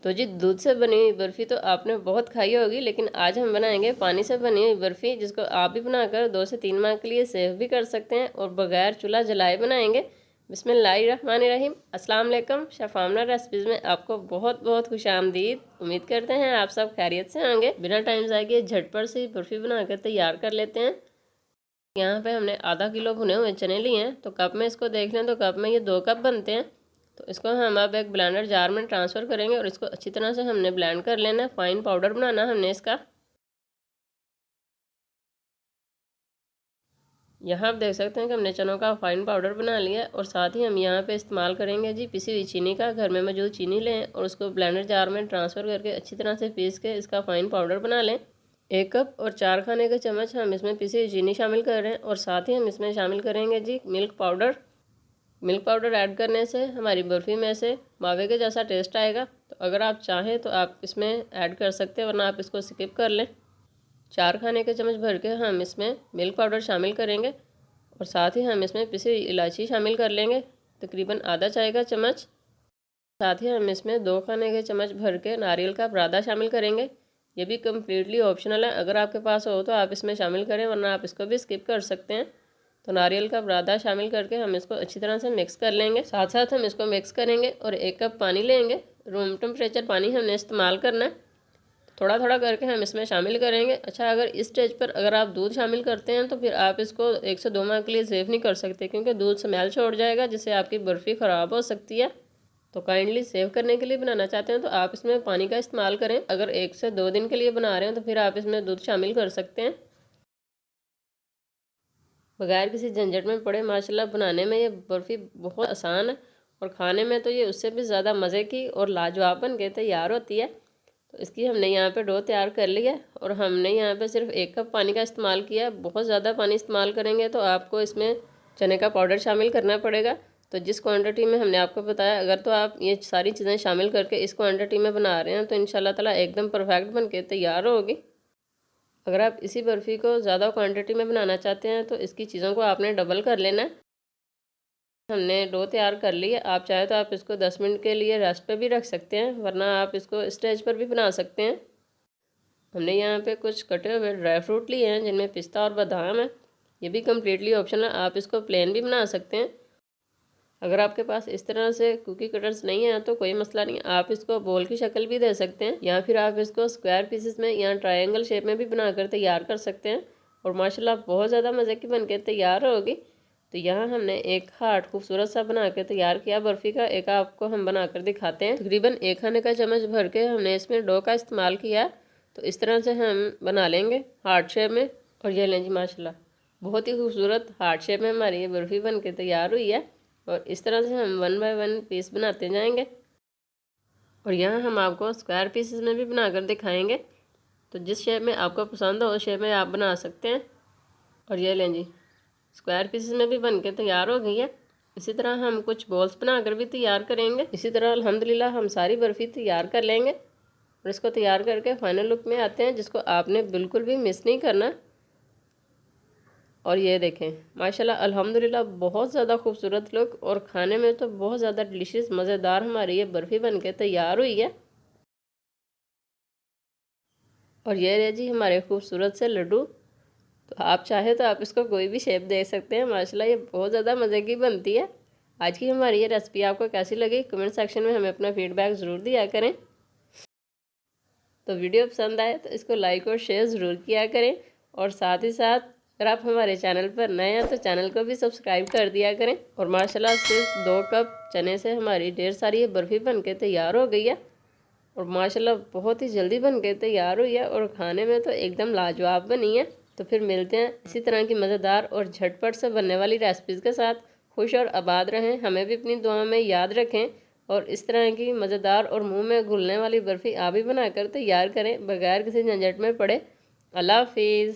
तो जी दूध से बनी हुई बर्फ़ी तो आपने बहुत खाई होगी, लेकिन आज हम बनाएंगे पानी से बनी हुई बर्फ़ी, जिसको आप भी बनाकर 2 से 3 माह के लिए सेव भी कर सकते हैं और बगैर चूल्हा जलाए बनाएंगे। बिस्मिल्लाहिर्रहमानिर्रहीम। अस्सलाम वालेकुम। शेफ़ आमना रेसिपीज़ में आपको बहुत बहुत खुशामदीद। उम्मीद करते हैं आप सब खैरियत से होंगे। बिना टाइम ज़ाये झटपट से बर्फ़ी बनाकर तैयार कर लेते हैं। यहाँ पे हमने आधा किलो भुने हुए चने लिए हैं, तो कप में इसको देख लें तो कप में ये 2 कप बनते हैं। तो इसको हम अब एक ब्लेंडर जार में ट्रांसफ़र करेंगे और इसको अच्छी तरह से हमने ब्लेंड कर लेना है। फ़ाइन पाउडर बनाना हमने इसका। यहाँ आप देख सकते हैं कि हमने चनों का फ़ाइन पाउडर बना लिया और साथ ही हम यहाँ पे इस्तेमाल करेंगे जी पिसी हुई चीनी का। घर में मौजूद चीनी लें और उसको ब्लेंडर जार में ट्रांसफ़र करके अच्छी तरह से पीस के इसका फ़ाइन पाउडर बना लें। 1 कप और 4 खाने के चम्मच हम इसमें पिसी हुई चीनी शामिल कर रहे हैं और साथ ही हम इसमें शामिल करेंगे जी milk powder. Milk powder add करने से हमारी बर्फ़ी में से मावे के जैसा टेस्ट आएगा। तो अगर आप चाहें तो आप इसमें ऐड कर सकते हैं, वरना आप इसको स्किप कर लें। 4 खाने के चम्मच भर के हम इसमें मिल्क पाउडर शामिल करेंगे और साथ ही हम इसमें पिसी हुई इलायची शामिल कर लेंगे, तकरीबन आधा चाय का चम्मच। साथ ही हम इसमें 2 खाने के चम्मच भर के नारियल का बुरादा शामिल करेंगे। ये भी कम्प्लीटली ऑप्शनल है, अगर आपके पास हो तो आप इसमें शामिल करें, वरना आप इसको भी स्किप कर सकते हैं। तो नारियल का बुरादा शामिल करके हम इसको अच्छी तरह से मिक्स कर लेंगे। साथ साथ हम इसको मिक्स करेंगे और 1 कप पानी लेंगे। रूम टेम्परेचर पानी हमने इस्तेमाल करना है। थोड़ा थोड़ा करके हम इसमें शामिल करेंगे। अच्छा, अगर इस स्टेज पर अगर आप दूध शामिल करते हैं तो फिर आप इसको 1 से 2 माह के लिए सेव नहीं कर सकते, क्योंकि दूध स्मेल छोड़ जाएगा, जिससे आपकी बर्फ़ी ख़राब हो सकती है। तो काइंडली सेव करने के लिए बनाना चाहते हैं तो आप इसमें पानी का इस्तेमाल करें। अगर 1 से 2 दिन के लिए बना रहे हैं तो फिर आप इसमें दूध शामिल कर सकते हैं। बगैर किसी झंझट में पड़े माशाल्लाह बनाने में ये बर्फ़ी बहुत आसान है और खाने में तो ये उससे भी ज़्यादा मज़े की और लाजवाब बन के तैयार होती है। तो इसकी हमने यहाँ पे डो तैयार कर लिया और हमने यहाँ पे सिर्फ 1 कप पानी का इस्तेमाल किया। बहुत ज़्यादा पानी इस्तेमाल करेंगे तो आपको इसमें चने का पाउडर शामिल करना पड़ेगा। तो जिस क्वांटिटी में हमने आपको बताया, अगर तो आप ये सारी चीज़ें शामिल करके इस क्वांटिटी में बना रहे हैं तो इंशाल्लाह ताला एकदम परफेक्ट बन के तैयार होगी। अगर आप इसी बर्फ़ी को ज़्यादा क्वांटिटी में बनाना चाहते हैं तो इसकी चीज़ों को आपने डबल कर लेना है। हमने डो तैयार कर ली है। आप चाहे तो आप इसको 10 मिनट के लिए रेस्ट पे भी रख सकते हैं, वरना आप इसको स्टेज पर भी बना सकते हैं। हमने यहाँ पे कुछ कटे हुए ड्राई फ्रूट लिए हैं, जिनमें पिस्ता और बादाम है। ये भी कम्प्लीटली ऑप्शनल है, आप इसको प्लेन भी बना सकते हैं। अगर आपके पास इस तरह से कुकी कटर्स नहीं है तो कोई मसला नहीं, आप इसको बॉल की शक्ल भी दे सकते हैं, या फिर आप इसको स्क्वायर पीसेस में या ट्रायंगल शेप में भी बनाकर तैयार कर सकते हैं और माशाल्लाह बहुत ज़्यादा मज़े की बनकर तैयार होगी। तो यहाँ हमने एक हार्ट खूबसूरत सा बना के तैयार किया बर्फ़ी का। एक आपको हम बना कर दिखाते हैं। तकरीबन 1 खाने का चम्मच भर के हमने इसमें डो का इस्तेमाल किया। तो इस तरह से हम बना लेंगे हार्ट शेप में। और ये लें जी, माशाल्लाह बहुत ही खूबसूरत हार्ट शेप में हमारी ये बर्फ़ी बन के तैयार हुई है। और इस तरह से हम 1 बाय 1 पीस बनाते जाएंगे और यहाँ हम आपको स्क्वायर पीसेस में भी बनाकर दिखाएंगे। तो जिस शेप में आपको पसंद हो उस शेप में आप बना सकते हैं। और ये लें जी, स्क्वायर पीसेस में भी बन के तैयार हो गई है। इसी तरह हम कुछ बॉल्स बनाकर भी तैयार करेंगे। इसी तरह अल्हम्दुलिल्लाह हम सारी बर्फ़ी तैयार कर लेंगे और इसको तैयार करके फाइनल लुक में आते हैं, जिसको आपने बिल्कुल भी मिस नहीं करना। और ये देखें माशाल्लाह अल्हम्दुलिल्लाह बहुत ज़्यादा खूबसूरत लुक और खाने में तो बहुत ज़्यादा डिलीशियस मज़ेदार हमारी ये बर्फ़ी बनके तैयार हुई है। और ये रहे जी हमारे खूबसूरत से लड्डू। तो आप चाहे तो आप इसको कोई भी शेप दे सकते हैं। माशाल्लाह ये बहुत ज़्यादा मज़े की बनती है। आज की हमारी ये रेसिपी आपको कैसी लगी, कमेंट सेक्शन में हमें अपना फीडबैक ज़रूर दिया करें। तो वीडियो पसंद आए तो इसको लाइक और शेयर ज़रूर किया करें और साथ ही साथ अगर आप हमारे चैनल पर नए हैं तो चैनल को भी सब्सक्राइब कर दिया करें। और माशाल्लाह सिर्फ 2 कप चने से हमारी ढेर सारी ये बर्फ़ी बन के तैयार हो गई है और माशाल्लाह बहुत ही जल्दी बन के तैयार हुई है और खाने में तो एकदम लाजवाब बनी है। तो फिर मिलते हैं इसी तरह की मज़ेदार और झटपट से बनने वाली रेसिपीज़ के साथ। खुश और आबाद रहें, हमें भी अपनी दुआ में याद रखें और इस तरह की मज़ेदार और मुंह में घुलने वाली बर्फ़ी आप भी बनाकर तैयार करें बगैर किसी झंझट में पड़े। अल्लाह हाफिज़।